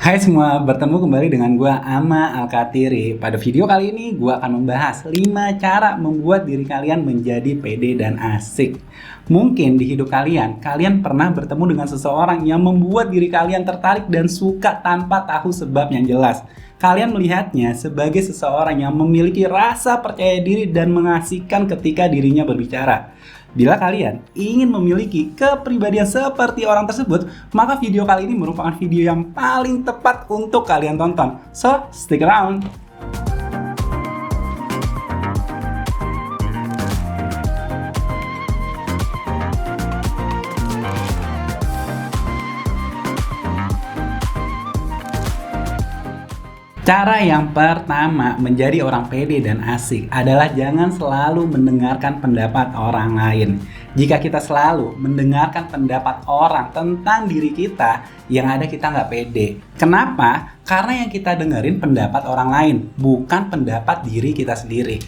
Hai semua, bertemu kembali dengan gua Ama Alkatiri. Pada video kali ini gua akan membahas 5 cara membuat diri kalian menjadi pede dan asik. Mungkin di hidup kalian pernah bertemu dengan seseorang yang membuat diri kalian tertarik dan suka tanpa tahu sebab yang jelas. Kalian melihatnya sebagai seseorang yang memiliki rasa percaya diri dan mengasihkan ketika dirinya berbicara. Bila kalian ingin memiliki kepribadian seperti orang tersebut, maka video kali ini merupakan video yang paling tepat untuk kalian tonton. So, stick around! Cara yang pertama menjadi orang pede dan asik adalah jangan selalu mendengarkan pendapat orang lain. Jika kita selalu mendengarkan pendapat orang tentang diri kita, yang ada kita nggak pede. Kenapa? Karena yang kita dengerin pendapat orang lain, bukan pendapat diri kita sendiri.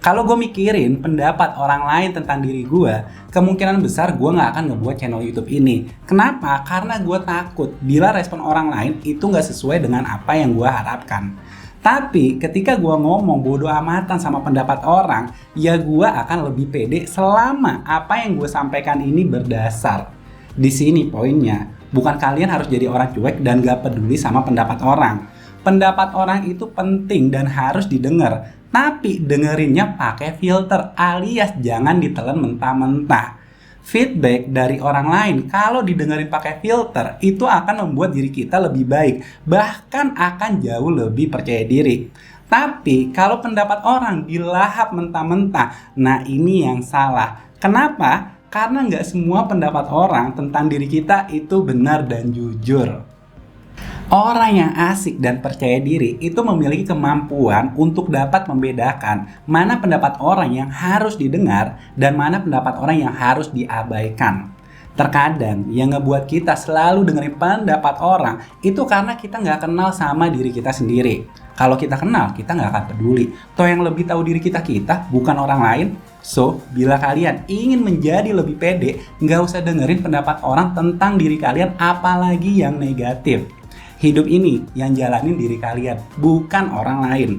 Kalau gue mikirin pendapat orang lain tentang diri gue, kemungkinan besar gue nggak akan ngebuat channel YouTube ini. Kenapa? Karena gue takut bila respon orang lain itu nggak sesuai dengan apa yang gue harapkan. Tapi ketika gue ngomong bodo amatan sama pendapat orang, ya gue akan lebih pede selama apa yang gue sampaikan ini berdasar. Di sini poinnya, bukan kalian harus jadi orang cuek dan gak peduli sama pendapat orang. Pendapat orang itu penting dan harus didengar. Tapi dengerinnya pakai filter alias jangan ditelan mentah-mentah. Feedback dari orang lain kalau didengerin pakai filter itu akan membuat diri kita lebih baik, bahkan akan jauh lebih percaya diri. Tapi kalau pendapat orang dilahap mentah-mentah, nah ini yang salah. Kenapa? Karena nggak semua pendapat orang tentang diri kita itu benar dan jujur. Orang yang asik dan percaya diri itu memiliki kemampuan untuk dapat membedakan mana pendapat orang yang harus didengar dan mana pendapat orang yang harus diabaikan. Terkadang yang ngebuat kita selalu dengerin pendapat orang itu karena kita nggak kenal sama diri kita sendiri. Kalau kita kenal, kita nggak akan peduli. Toh yang lebih tahu diri kita bukan orang lain. So, bila kalian ingin menjadi lebih pede, nggak usah dengerin pendapat orang tentang diri kalian apalagi yang negatif. Hidup ini yang jalanin diri kalian, bukan orang lain.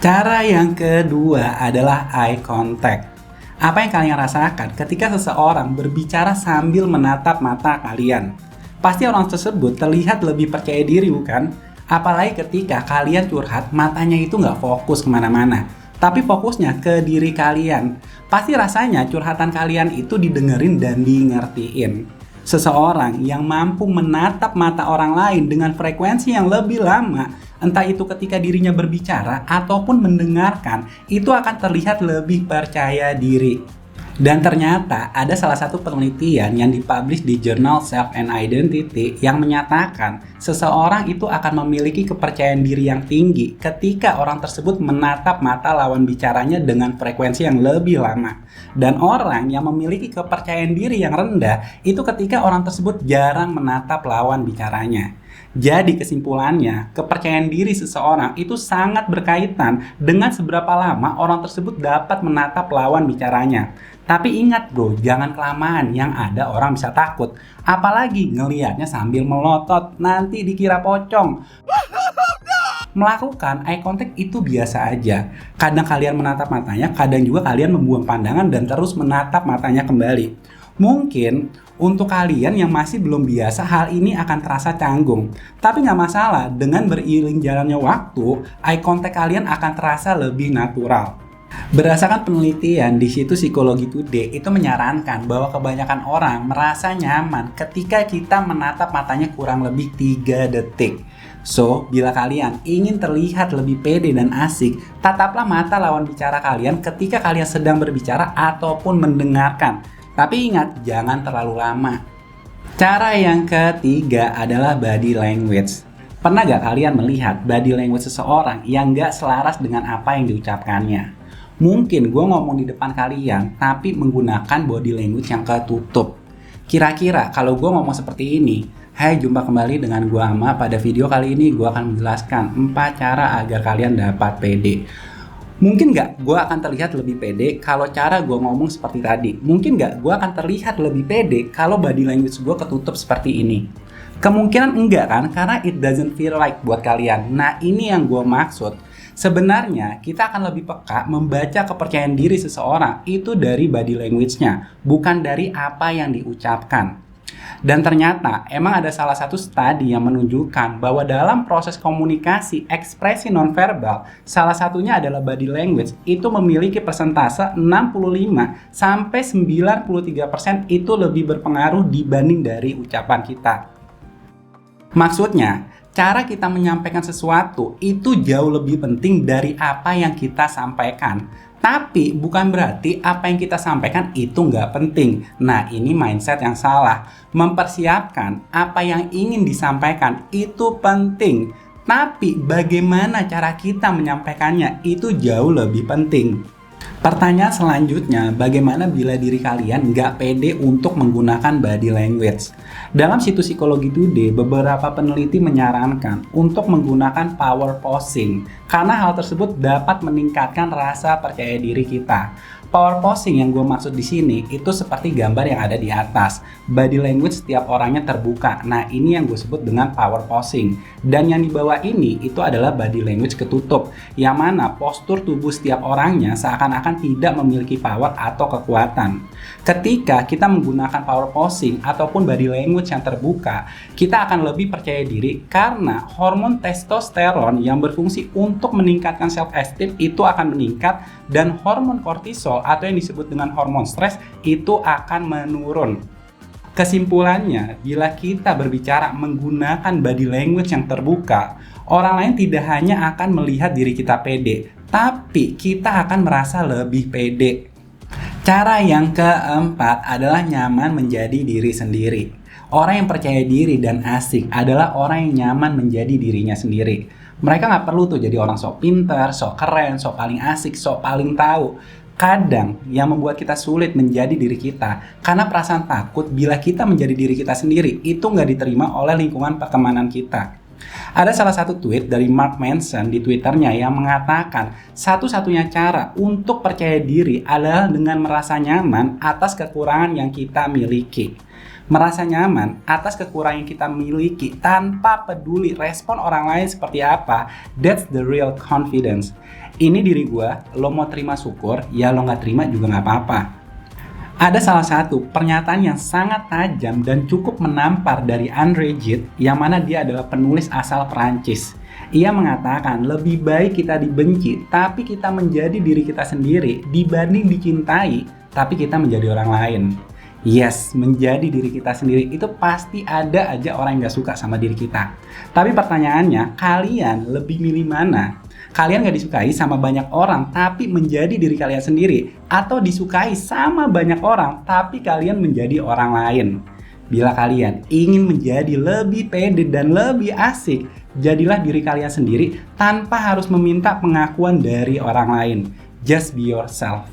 Cara yang kedua adalah eye contact. Apa yang kalian rasakan ketika seseorang berbicara sambil menatap mata kalian? Pasti orang tersebut terlihat lebih percaya diri, bukan? Apalagi ketika kalian curhat, matanya itu nggak fokus kemana-mana, tapi fokusnya ke diri kalian. Pasti rasanya curhatan kalian itu didengerin dan dingertiin. Seseorang yang mampu menatap mata orang lain dengan frekuensi yang lebih lama, entah itu ketika dirinya berbicara ataupun mendengarkan, itu akan terlihat lebih percaya diri. Dan ternyata ada salah satu penelitian yang dipublish di jurnal Self and Identity yang menyatakan seseorang itu akan memiliki kepercayaan diri yang tinggi ketika orang tersebut menatap mata lawan bicaranya dengan frekuensi yang lebih lama. Dan orang yang memiliki kepercayaan diri yang rendah itu ketika orang tersebut jarang menatap lawan bicaranya. Jadi kesimpulannya, kepercayaan diri seseorang itu sangat berkaitan dengan seberapa lama orang tersebut dapat menatap lawan bicaranya. Tapi ingat bro, jangan kelamaan, yang ada orang bisa takut. Apalagi ngelihatnya sambil melotot, nanti dikira pocong. Melakukan eye contact itu biasa aja. Kadang kalian menatap matanya, kadang juga kalian membuang pandangan dan terus menatap matanya kembali. Mungkin untuk kalian yang masih belum biasa, hal ini akan terasa canggung. Tapi nggak masalah, dengan beriring jalannya waktu, eye contact kalian akan terasa lebih natural. Berdasarkan penelitian di situs Psikologi Today itu menyarankan bahwa kebanyakan orang merasa nyaman ketika kita menatap matanya kurang lebih 3 detik. So, bila kalian ingin terlihat lebih pede dan asik, tataplah mata lawan bicara kalian ketika kalian sedang berbicara ataupun mendengarkan. Tapi ingat, jangan terlalu lama. Cara yang ketiga adalah body language. Pernah gak kalian melihat body language seseorang yang gak selaras dengan apa yang diucapkannya? Mungkin gue ngomong di depan kalian, tapi menggunakan body language yang ketutup. Kira-kira kalau gue ngomong seperti ini, hai, jumpa kembali dengan gue Ama. Pada video kali ini gue akan menjelaskan 4 cara agar kalian dapat pede. Mungkin nggak gue akan terlihat lebih pede kalau cara gue ngomong seperti tadi? Mungkin nggak gue akan terlihat lebih pede kalau body language gue ketutup seperti ini? Kemungkinan enggak kan, karena it doesn't feel like buat kalian. Nah, ini yang gue maksud. Sebenarnya kita akan lebih peka membaca kepercayaan diri seseorang itu dari body language-nya, bukan dari apa yang diucapkan. Dan ternyata emang ada salah satu studi yang menunjukkan bahwa dalam proses komunikasi ekspresi nonverbal, salah satunya adalah body language, itu memiliki persentase 65-93% itu lebih berpengaruh dibanding dari ucapan kita. Maksudnya, cara kita menyampaikan sesuatu itu jauh lebih penting dari apa yang kita sampaikan. Tapi bukan berarti apa yang kita sampaikan itu nggak penting. Nah, ini mindset yang salah. Mempersiapkan apa yang ingin disampaikan itu penting. Tapi bagaimana cara kita menyampaikannya itu jauh lebih penting. Pertanyaan selanjutnya, bagaimana bila diri kalian nggak pede untuk menggunakan body language? Dalam situs Psikologi Today, beberapa peneliti menyarankan untuk menggunakan power posing karena hal tersebut dapat meningkatkan rasa percaya diri kita. Power posing yang gue maksud di sini itu seperti gambar yang ada di atas. Body language setiap orangnya terbuka. Nah, ini yang gue sebut dengan power posing. Dan yang di bawah ini itu adalah body language ketutup, yang mana postur tubuh setiap orangnya seakan-akan tidak memiliki power atau kekuatan. Ketika kita menggunakan power posing ataupun body language yang terbuka, kita akan lebih percaya diri karena hormon testosteron yang berfungsi untuk meningkatkan self esteem itu akan meningkat, dan hormon kortisol atau yang disebut dengan hormon stres itu akan menurun. Kesimpulannya, bila kita berbicara menggunakan body language yang terbuka, orang lain tidak hanya akan melihat diri kita pede, tapi kita akan merasa lebih pede. Cara yang keempat adalah nyaman menjadi diri sendiri. Orang yang percaya diri dan asik adalah orang yang nyaman menjadi dirinya sendiri. Mereka nggak perlu tuh jadi orang sok pintar, sok keren, sok paling asik, sok paling tahu. Kadang yang membuat kita sulit menjadi diri kita karena perasaan takut bila kita menjadi diri kita sendiri itu nggak diterima oleh lingkungan pertemanan kita. Ada salah satu tweet dari Mark Manson di Twitternya yang mengatakan satu-satunya cara untuk percaya diri adalah dengan merasa nyaman atas kekurangan yang kita miliki. Merasa nyaman atas kekurangan yang kita miliki tanpa peduli respon orang lain seperti apa, that's the real confidence. Ini diri gue, lo mau terima syukur, ya lo nggak terima juga nggak apa-apa. Ada salah satu pernyataan yang sangat tajam dan cukup menampar dari André Gide, yang mana dia adalah penulis asal Perancis. Ia mengatakan lebih baik kita dibenci tapi kita menjadi diri kita sendiri dibanding dicintai tapi kita menjadi orang lain. Yes, menjadi diri kita sendiri itu pasti ada aja orang yang gak suka sama diri kita. Tapi pertanyaannya, kalian lebih milih mana? Kalian gak disukai sama banyak orang tapi menjadi diri kalian sendiri, atau disukai sama banyak orang tapi kalian menjadi orang lain? Bila kalian ingin menjadi lebih pede dan lebih asik, jadilah diri kalian sendiri tanpa harus meminta pengakuan dari orang lain. Just be yourself.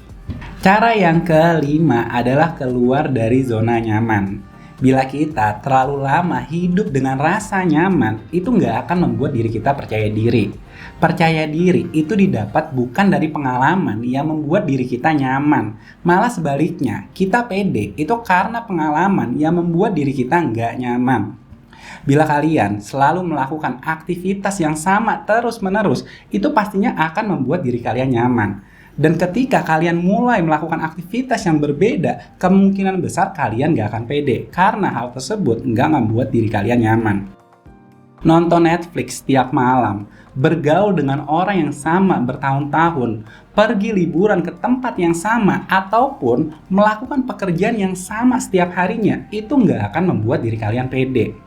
Cara yang kelima adalah keluar dari zona nyaman. Bila kita terlalu lama hidup dengan rasa nyaman, itu nggak akan membuat diri kita percaya diri. Percaya diri itu didapat bukan dari pengalaman yang membuat diri kita nyaman. Malah sebaliknya, kita pede itu karena pengalaman yang membuat diri kita nggak nyaman. Bila kalian selalu melakukan aktivitas yang sama terus-menerus, itu pastinya akan membuat diri kalian nyaman. Dan ketika kalian mulai melakukan aktivitas yang berbeda, kemungkinan besar kalian gak akan pede karena hal tersebut gak membuat diri kalian nyaman. Nonton Netflix setiap malam, bergaul dengan orang yang sama bertahun-tahun, pergi liburan ke tempat yang sama, ataupun melakukan pekerjaan yang sama setiap harinya, itu gak akan membuat diri kalian pede.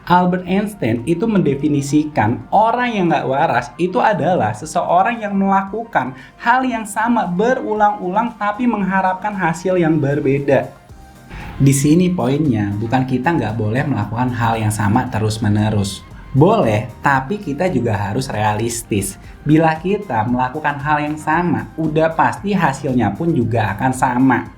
Albert Einstein itu mendefinisikan orang yang gak waras itu adalah seseorang yang melakukan hal yang sama berulang-ulang tapi mengharapkan hasil yang berbeda. Di sini poinnya, bukan kita nggak boleh melakukan hal yang sama terus-menerus. Boleh, tapi kita juga harus realistis. Bila kita melakukan hal yang sama, udah pasti hasilnya pun juga akan sama.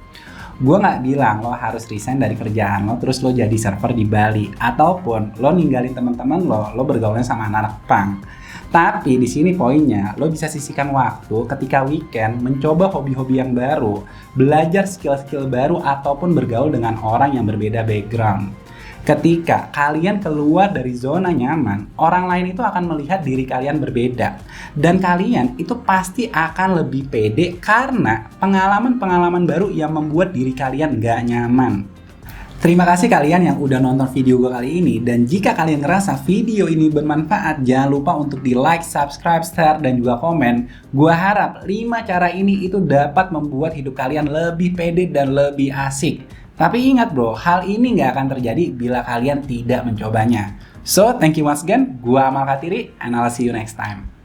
Gue nggak bilang lo harus resign dari kerjaan lo terus lo jadi server di Bali, ataupun lo ninggalin teman-teman lo bergaulnya sama anak-anak punk. Tapi di sini poinnya, lo bisa sisihkan waktu ketika weekend mencoba hobi-hobi yang baru, belajar skill-skill baru, ataupun bergaul dengan orang yang berbeda background. Ketika kalian keluar dari zona nyaman, orang lain itu akan melihat diri kalian berbeda. Dan kalian itu pasti akan lebih pede karena pengalaman-pengalaman baru yang membuat diri kalian gak nyaman. Terima kasih kalian yang udah nonton video gue kali ini. Dan jika kalian ngerasa video ini bermanfaat, jangan lupa untuk di like, subscribe, share, dan juga komen. Gue harap 5 cara ini itu dapat membuat hidup kalian lebih pede dan lebih asik. Tapi ingat bro, hal ini nggak akan terjadi bila kalian tidak mencobanya. So, thank you once again. Gue Amal Katiri, and I'll see you next time.